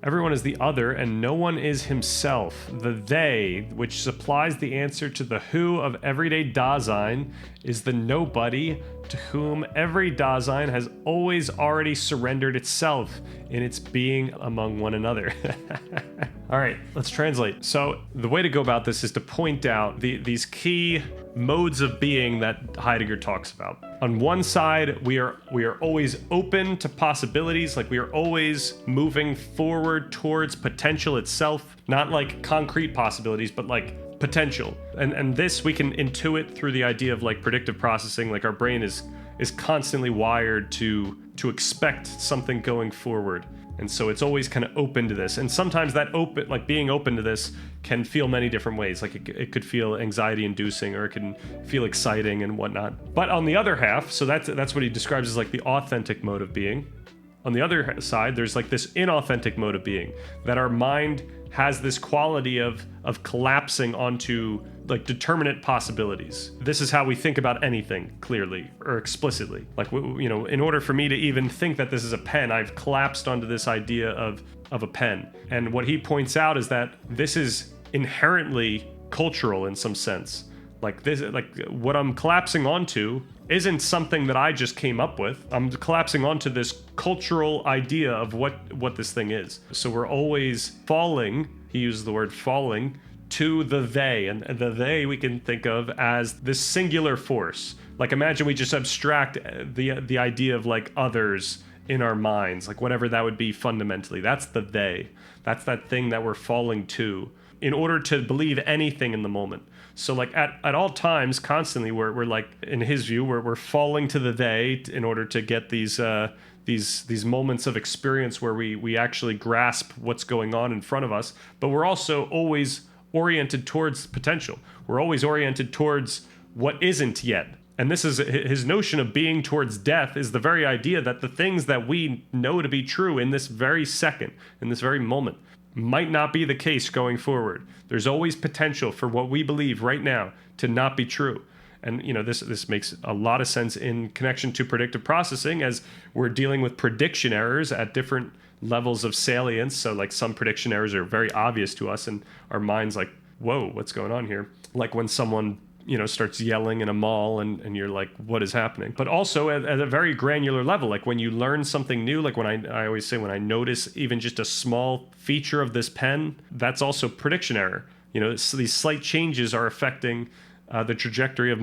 Everyone is the other, and no one is himself. The they, which supplies the answer to the who of everyday Dasein, is the nobody to whom every Dasein has always already surrendered itself in its being among one another. All right, let's translate. So the way to go about this is to point out these key modes of being that Heidegger talks about. On one side, we are always open to possibilities, like we are always moving forward towards potential itself, not like concrete possibilities, but like potential. And this we can intuit through the idea of like predictive processing. Like our brain is constantly wired to expect something going forward. And so it's always kind of open to this. And sometimes that being open to this can feel many different ways. Like it could feel anxiety inducing, or it can feel exciting and whatnot. But on the other half, so that's what he describes as like the authentic mode of being. On the other side, there's like this inauthentic mode of being, that our mind has this quality of collapsing onto like determinate possibilities. This is how we think about anything, clearly or explicitly. Like, in order for me to even think that this is a pen, I've collapsed onto this idea of a pen. And what he points out is that this is inherently cultural in some sense. Like this, like what I'm collapsing onto isn't something that I just came up with. I'm collapsing onto this cultural idea of what this thing is. So we're always falling, he uses the word falling, to the they. And the they we can think of as this singular force. Like imagine we just abstract the idea of like others in our minds, like whatever that would be fundamentally. That's the they. That's that thing that we're falling to in order to believe anything in the moment. So like at all times, constantly, we're like, in his view, we're falling to the they in order to get these moments of experience where we actually grasp what's going on in front of us. But we're also always oriented towards potential. We're always oriented towards what isn't yet. And this is his notion of being towards death, is the very idea that the things that we know to be true in this very second, in this very moment, might not be the case going forward. There's always potential for what we believe right now to not be true. And this makes a lot of sense in connection to predictive processing, as we're dealing with prediction errors at different levels of salience. So like some prediction errors are very obvious to us, and our mind's like, whoa, what's going on here? Like when someone starts yelling in a mall and you're like, what is happening? But also at a very granular level, like when you learn something new, like when I always say, when I notice even just a small feature of this pen, that's also prediction error. So these slight changes are affecting the trajectory of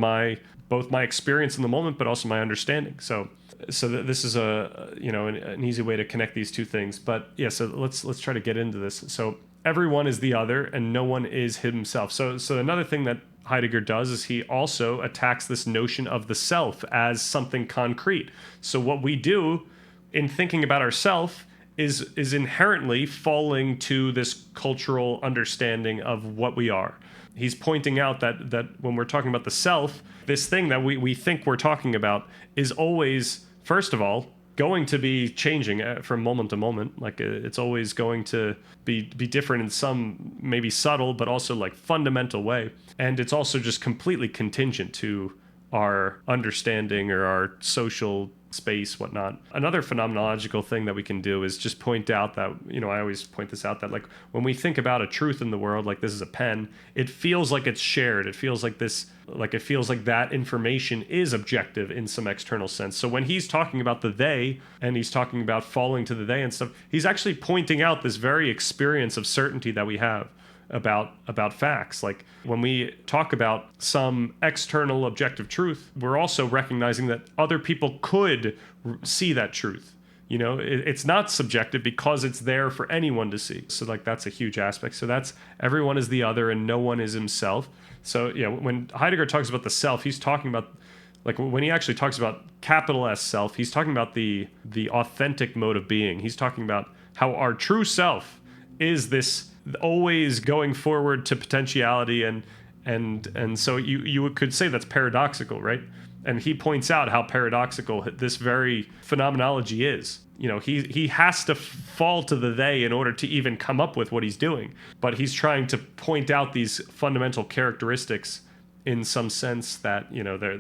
both my experience in the moment, but also my understanding. So this is an easy way to connect these two things. But yeah, so let's try to get into this. So everyone is the other, and no one is himself. So another thing that Heidegger does is he also attacks this notion of the self as something concrete. So what we do in thinking about ourself is inherently falling to this cultural understanding of what we are. He's pointing out that when we're talking about the self, this thing that we think we're talking about is always, first of all, going to be changing from moment to moment. Like it's always going to be different in some maybe subtle, but also like fundamental way. And it's also just completely contingent to our understanding or our social space, whatnot. Another phenomenological thing that we can do is just point out that, I always point this out, that like when we think about a truth in the world, like this is a pen, it feels like it's shared. It feels like that information is objective in some external sense. So when he's talking about the they, and he's talking about falling to the they and stuff, he's actually pointing out this very experience of certainty that we have about facts. Like when we talk about some external objective truth, we're also recognizing that other people could see that truth. It's not subjective because it's there for anyone to see. So like that's a huge aspect. So that's everyone is the other and no one is himself. So yeah, when Heidegger talks about the self, he's talking about, like when he actually talks about capital S self, he's talking about the authentic mode of being. He's talking about how our true self is this always going forward to potentiality, and so you could say that's paradoxical, right? And he points out how paradoxical this very phenomenology is. He has to fall to the they in order to even come up with what he's doing, but he's trying to point out these fundamental characteristics in some sense that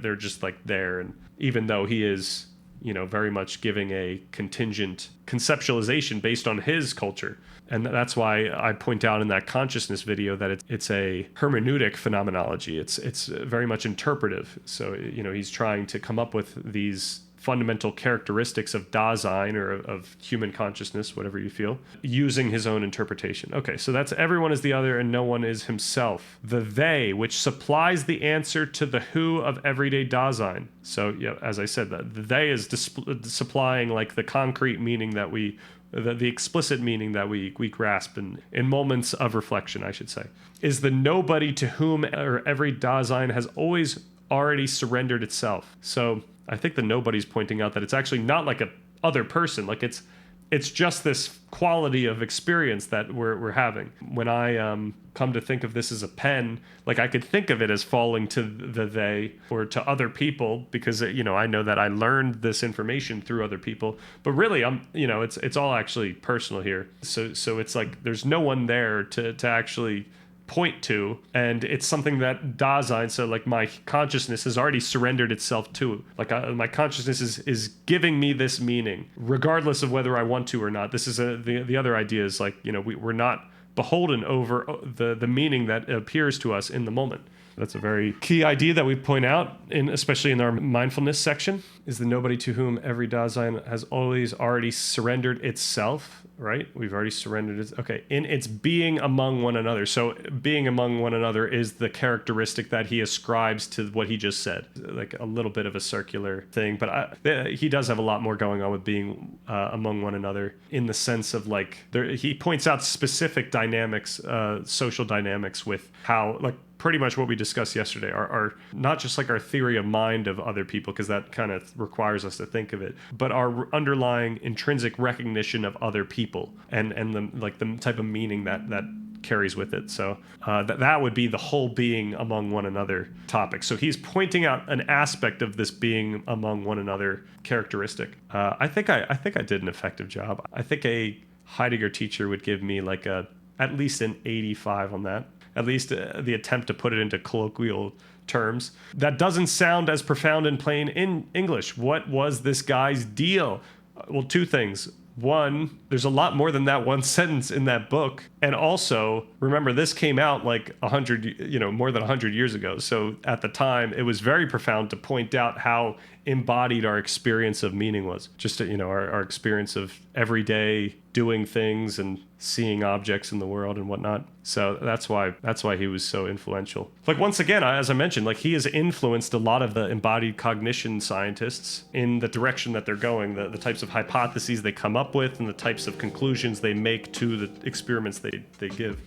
they're just like there. And even though he is very much giving a contingent conceptualization based on his culture. And that's why I point out in that consciousness video that it's a hermeneutic phenomenology. It's very much interpretive. So, he's trying to come up with these fundamental characteristics of Dasein, or of human consciousness, whatever you feel, using his own interpretation. Okay, so that's everyone is the other and no one is himself. The they, which supplies the answer to the who of everyday Dasein. So, as I said, the they is supplying like the concrete meaning that the explicit meaning that we grasp in moments of reflection, I should say, is the nobody to whom or every Dasein has always already surrendered itself. So I think the nobody's pointing out that it's actually not like a other person, like it's just this quality of experience that we're having. When I come to think of this as a pen, like I could think of it as falling to the they or to other people, because I know that I learned this information through other people. But really, it's all actually personal here. So it's like there's no one there to actually point to, and it's something that Dasein, so like my consciousness has already surrendered itself to. Like my consciousness is giving me this meaning regardless of whether I want to or not. This is the other idea is like, we're not beholden over the meaning that appears to us in the moment. That's a very key idea that we point out, especially in our mindfulness section, is the nobody to whom every Dasein has always already surrendered itself, right? We've already surrendered it. Okay, in its being among one another. So being among one another is the characteristic that he ascribes to what he just said. Like a little bit of a circular thing, but he does have a lot more going on with being among one another, in the sense of like, he points out specific dynamics, social dynamics, with how, like, pretty much what we discussed yesterday are not just like our theory of mind of other people, because that kind of requires us to think of it, but our underlying intrinsic recognition of other people and the type of meaning that carries with it. So that would be the whole being among one another topic. So he's pointing out an aspect of this being among one another characteristic. I think I did an effective job. I think a Heidegger teacher would give me like at least an 85 on that. At least the attempt to put it into colloquial terms. That doesn't sound as profound and plain in English. What was this guy's deal? Well, two things. One, there's a lot more than that one sentence in that book. And also, remember, this came out like more than 100 years ago. So at the time, it was very profound to point out how embodied our experience of meaning was. Just, our experience of everyday doing things and seeing objects in the world and whatnot. So that's why he was so influential. Like, once again, as I mentioned, like, he has influenced a lot of the embodied cognition scientists in the direction that they're going, the types of hypotheses they come up with and the types of conclusions they make to the experiments they give.